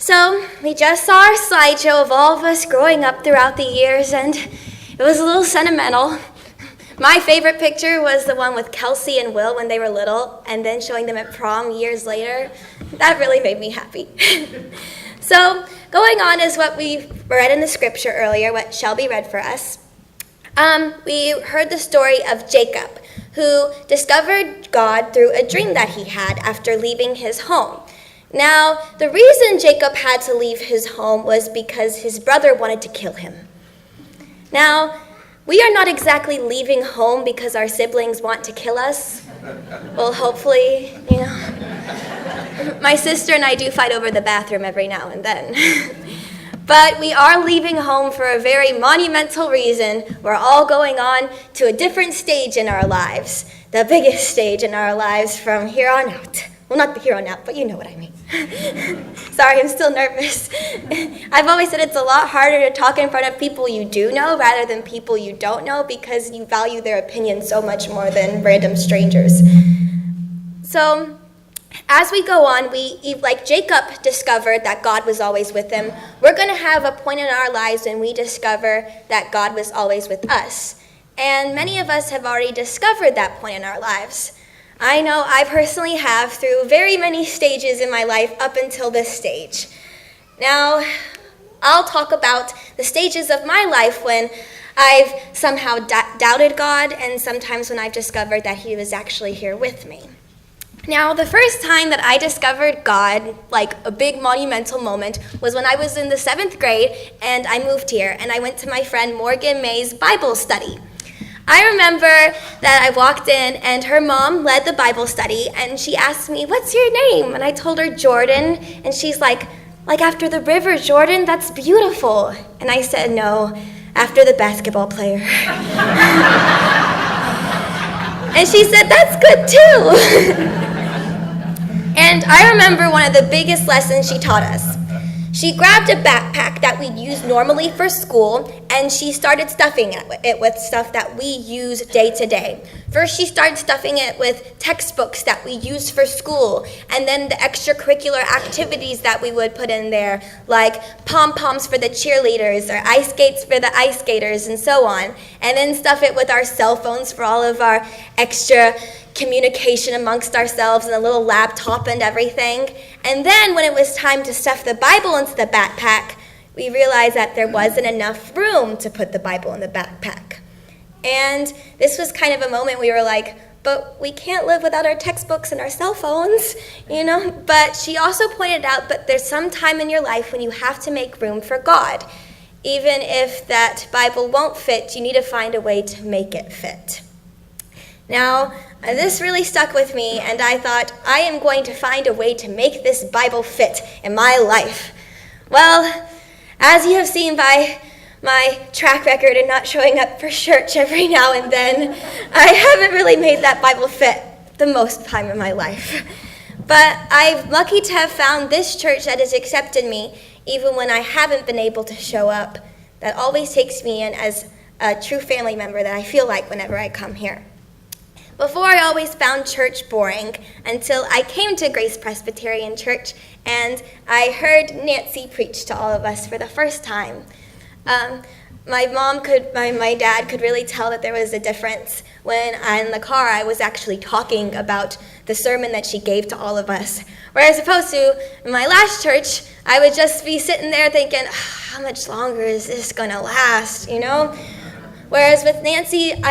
So we just saw our slideshow of all of us growing up throughout the years, and it was a little sentimental. My favorite picture was the one with Kelsey and Will when they were little, and then showing them at prom years later. That really made me happy. So going on is what we read in the scripture earlier, what Shelby read for us. We heard the story of Jacob, who discovered God through a dream that he had after leaving his home. Now, the reason Jacob had to leave his home was because his brother wanted to kill him. Now, we are not exactly leaving home because our siblings want to kill us. Well, hopefully, My sister and I do fight over the bathroom every now and then. But we are leaving home for a very monumental reason. We're all going on to a different stage in our lives, the biggest stage in our lives from here on out. Well, not the here on out, but you know what I mean. Sorry, I'm still nervous. I've always said it's a lot harder to talk in front of people you do know rather than people you don't know because you value their opinion so much more than random strangers. So, as we go on, like Jacob discovered that God was always with him, we're going to have a point in our lives when we discover that God was always with us. And many of us have already discovered that point in our lives. I know I personally have through very many stages in my life up until this stage. Now, I'll talk about the stages of my life when I've somehow doubted God and sometimes when I've discovered that he was actually here with me. Now, the first time that I discovered God, like a big monumental moment, was when I was in the 7th grade and I moved here and I went to my friend Morgan May's Bible study. I remember that I walked in and her mom led the Bible study and she asked me, "What's your name?" And I told her Jordan, and she's like after the river, Jordan, that's beautiful. And I said, "No, after the basketball player." And she said, "That's good too." And I remember one of the biggest lessons she taught us. She grabbed a backpack that we'd use normally for school, and she started stuffing it with stuff that we use day to day. First, she started stuffing it with textbooks that we used for school, and then the extracurricular activities that we would put in there, like pom-poms for the cheerleaders or ice skates for the ice skaters and so on. And then stuff it with our cell phones for all of our extra communication amongst ourselves and a little laptop and everything. And then when it was time to stuff the Bible into the backpack, we realized that there wasn't enough room to put the Bible in the backpack. And this was kind of a moment we were like, but we can't live without our textbooks and our cell phones, But she also pointed out that there's some time in your life when you have to make room for God. Even if that Bible won't fit, you need to find a way to make it fit. Now, this really stuck with me, and I thought, I am going to find a way to make this Bible fit in my life. Well, as you have seen by my track record in not showing up for church every now and then, I haven't really made that Bible fit the most time in my life. But I'm lucky to have found this church that has accepted me, even when I haven't been able to show up, that always takes me in as a true family member that I feel like whenever I come here. Before, I always found church boring until I came to Grace Presbyterian Church and I heard Nancy preach to all of us for the first time. My dad could really tell that there was a difference when in the car I was actually talking about the sermon that she gave to all of us. Whereas opposed to in my last church, I would just be sitting there thinking, how much longer is this going to last, Whereas with Nancy,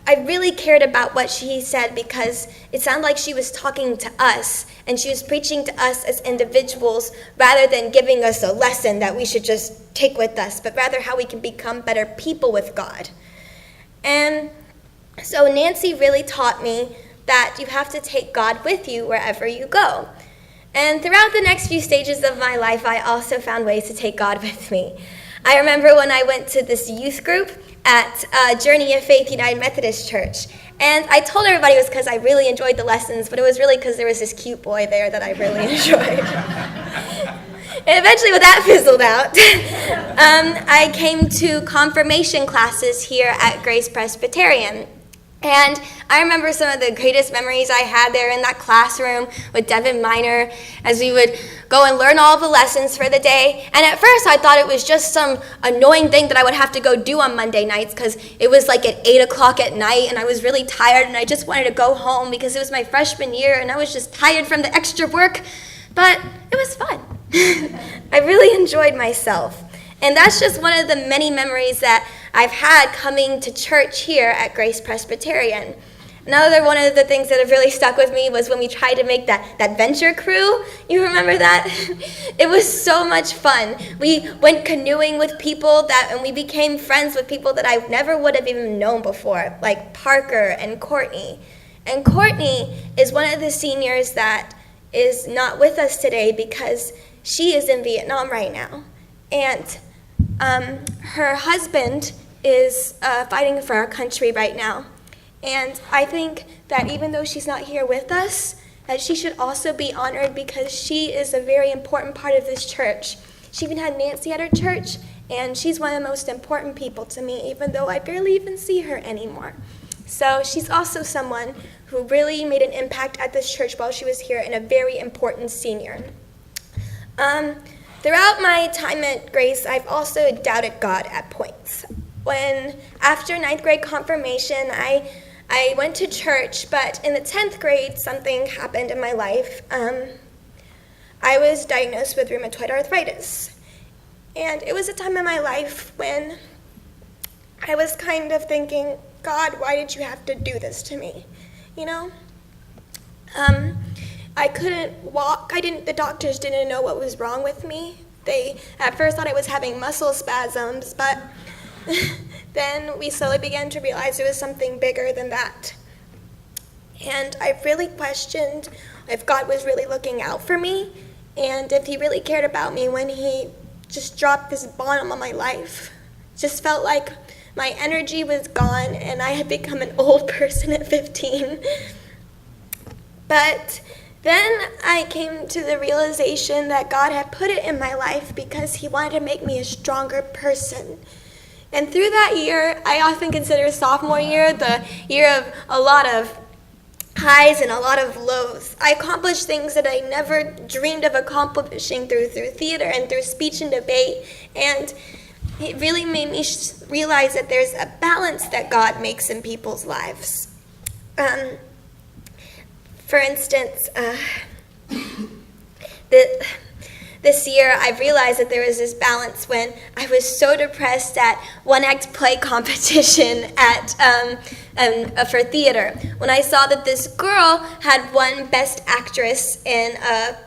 I really cared about what she said because it sounded like she was talking to us and she was preaching to us as individuals rather than giving us a lesson that we should just take with us, but rather how we can become better people with God. And so Nancy really taught me that you have to take God with you wherever you go. And throughout the next few stages of my life, I also found ways to take God with me. I remember when I went to this youth group at Journey of Faith United Methodist Church. And I told everybody it was because I really enjoyed the lessons, but it was really because there was this cute boy there that I really enjoyed. And eventually when that fizzled out, I came to confirmation classes here at Grace Presbyterian. And I remember some of the greatest memories I had there in that classroom with Devin Minor as we would go and learn all the lessons for the day. And at first I thought it was just some annoying thing that I would have to go do on Monday nights because it was like at 8 o'clock at night and I was really tired and I just wanted to go home because it was my freshman year and I was just tired from the extra work. But it was fun. I really enjoyed myself. And that's just one of the many memories that I've had coming to church here at Grace Presbyterian. Another one of the things that have really stuck with me was when we tried to make that venture crew. You remember that? It was so much fun. We went canoeing with people and we became friends with people that I never would have even known before, like Parker and Courtney. And Courtney is one of the seniors that is not with us today because she is in Vietnam right now. And her husband is fighting for our country right now. And I think that even though she's not here with us, that she should also be honored because she is a very important part of this church. She even had Nancy at her church, and she's one of the most important people to me, even though I barely even see her anymore. So she's also someone who really made an impact at this church while she was here and a very important senior. Throughout my time at Grace, I've also doubted God at points. After 9th grade confirmation, I went to church, but in the 10th grade, something happened in my life. I was diagnosed with rheumatoid arthritis. And it was a time in my life when I was kind of thinking, God, why did you have to do this to me? You know? I couldn't walk. The doctors didn't know what was wrong with me. They at first thought I was having muscle spasms, but then we slowly began to realize it was something bigger than that. And I really questioned if God was really looking out for me and if he really cared about me when he just dropped this bomb on my life. Just felt like my energy was gone and I had become an old person at 15. But then I came to the realization that God had put it in my life because he wanted to make me a stronger person. And through that year, I often consider sophomore year the year of a lot of highs and a lot of lows. I accomplished things that I never dreamed of accomplishing through theater and through speech and debate. And it really made me realize that there's a balance that God makes in people's lives. For instance, this year I realized that there was this balance when I was so depressed at one-act play competition for theater. When I saw that this girl had won Best Actress in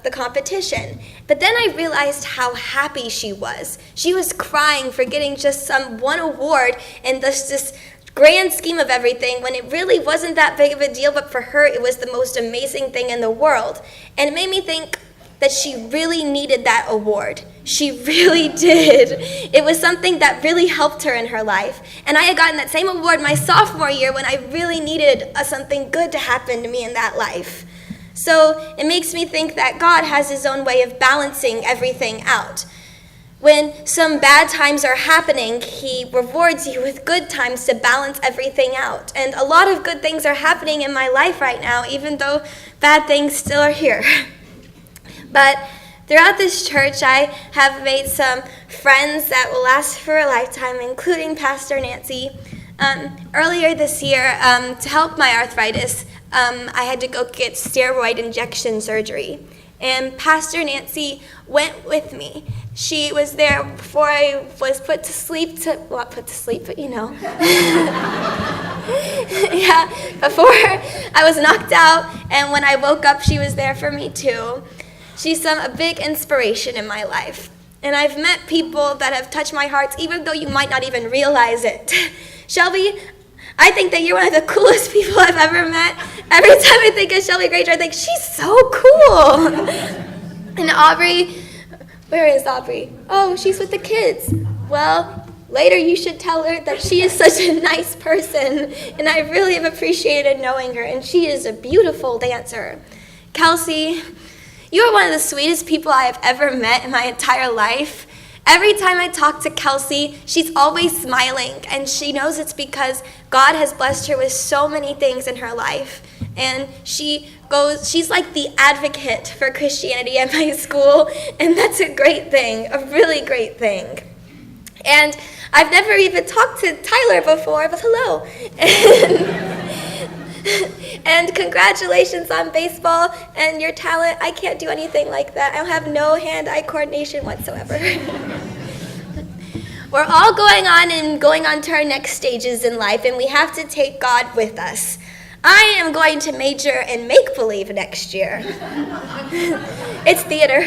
the competition. But then I realized how happy she was. She was crying for getting just some one award in this grand scheme of everything when it really wasn't that big of a deal, but for her it was the most amazing thing in the world. And it made me think that she really needed that award. She really did. It was something that really helped her in her life. And I had gotten that same award my sophomore year when I really needed something good to happen to me in that life. So it makes me think that God has his own way of balancing everything out. When some bad times are happening, he rewards you with good times to balance everything out. And a lot of good things are happening in my life right now, even though bad things still are here. But throughout this church, I have made some friends that will last for a lifetime, including Pastor Nancy. Earlier this year, to help my arthritis, I had to go get steroid injection surgery. And Pastor Nancy went with me. She was there before I was put to sleep, not put to sleep, but you know. Yeah, before I was knocked out, and when I woke up, she was there for me too. She's a big inspiration in my life. And I've met people that have touched my heart, even though you might not even realize it. Shelby, I think that you're one of the coolest people I've ever met. Every time I think of Shelby Granger, I think, she's so cool. And Aubrey, where is Aubrey? Oh, she's with the kids. Well, later you should tell her that she is such a nice person. And I really have appreciated knowing her. And she is a beautiful dancer. Kelsey, you are one of the sweetest people I have ever met in my entire life. Every time I talk to Kelsey, she's always smiling, and she knows it's because God has blessed her with so many things in her life. And she's like the advocate for Christianity at my school, and that's a great thing, a really great thing. And I've never even talked to Tyler before, but hello. And congratulations on baseball and your talent. I can't do anything like that. I have no hand-eye coordination whatsoever. We're all going on to our next stages in life, and we have to take God with us. I am going to major in make-believe next year. It's theater,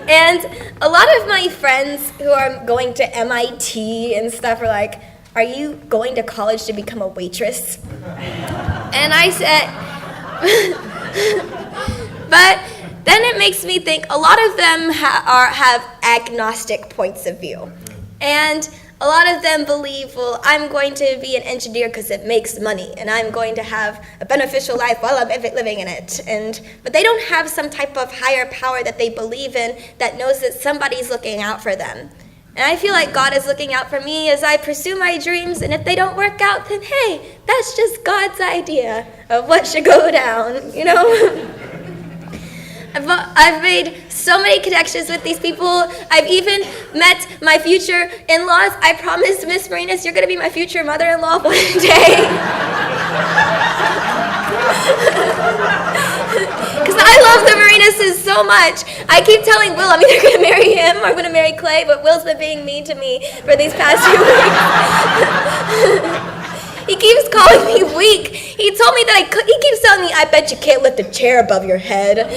And a lot of my friends who are going to MIT and stuff are like, "Are you going to college to become a waitress?" And I said, but then it makes me think a lot of them have agnostic points of view. And a lot of them believe, well, I'm going to be an engineer because it makes money, and I'm going to have a beneficial life while I'm living in it. But they don't have some type of higher power that they believe in that knows that somebody's looking out for them. And I feel like God is looking out for me as I pursue my dreams, and if they don't work out, then hey, that's just God's idea of what should go down, I've made so many connections with these people. I've even met my future in-laws. I promised Miss Marinas, you're going to be my future mother-in-law one day. Because I love the Marinas so much. I keep telling Will I'm either going to marry him or I'm going to marry Clay, but Will's been being mean to me for these past few weeks. He keeps calling me weak. He told me that he keeps telling me, I bet you can't lift a chair above your head.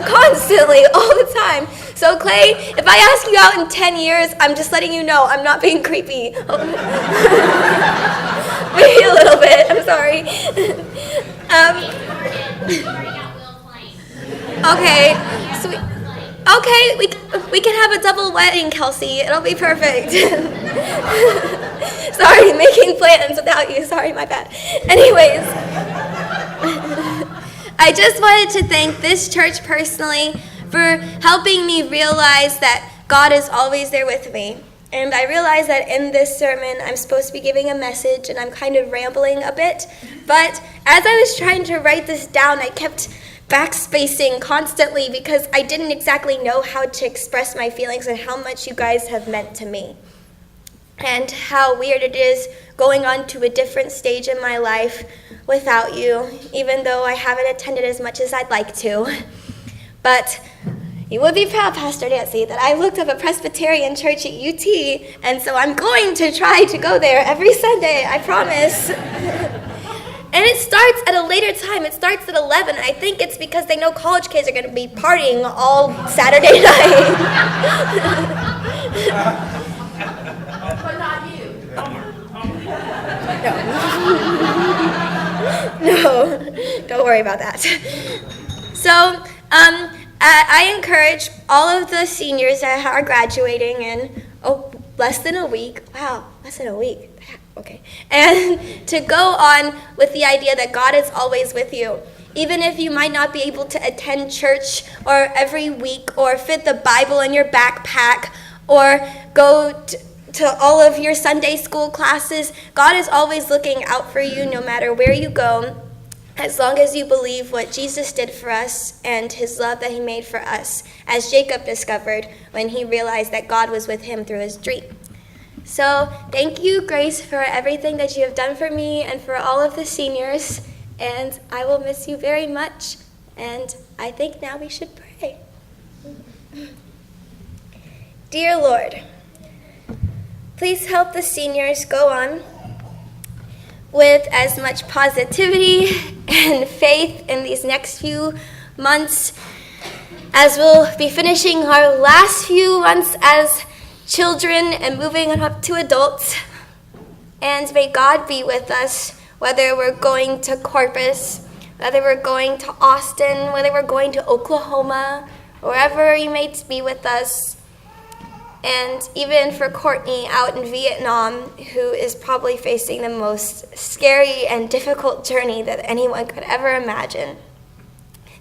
Constantly, all the time. So Clay, if I ask you out in 10 years, I'm just letting you know I'm not being creepy. Maybe a little bit, I'm sorry. Okay, so we can have a double wedding, Kelsey. It'll be perfect. Sorry, making plans without you. Sorry, my bad. Anyways, I just wanted to thank this church personally for helping me realize that God is always there with me. And I realized that in this sermon, I'm supposed to be giving a message, and I'm kind of rambling a bit. But as I was trying to write this down, I kept backspacing constantly because I didn't exactly know how to express my feelings and how much you guys have meant to me. And how weird it is going on to a different stage in my life without you, even though I haven't attended as much as I'd like to. But you would be proud, Pastor Nancy, that I looked up a Presbyterian church at UT, and so I'm going to try to go there every Sunday, I promise. And it starts at a later time. It starts at 11. I think it's because they know college kids are going to be partying all Saturday night. But not you. No, don't worry about that. So, I encourage all of the seniors that are graduating in, less than a week. Wow, less than a week. Okay. And to go on with the idea that God is always with you. Even if you might not be able to attend church or every week or fit the Bible in your backpack or go to all of your Sunday school classes, God is always looking out for you no matter where you go, as long as you believe what Jesus did for us and his love that he made for us, as Jacob discovered when he realized that God was with him through his dream. So thank you, Grace, for everything that you have done for me and for all of the seniors, and I will miss you very much, and I think now we should pray. Dear Lord, please help the seniors go on with as much positivity and faith in these next few months as we'll be finishing our last few months as children and moving on up to adults. And may God be with us, whether we're going to Corpus, whether we're going to Austin, whether we're going to Oklahoma, wherever you may be with us. And even for Courtney out in Vietnam, who is probably facing the most scary and difficult journey that anyone could ever imagine.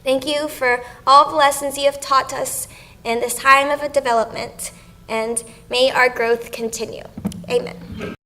Thank you for all the lessons you have taught us in this time of a development. and may our growth continue. Amen.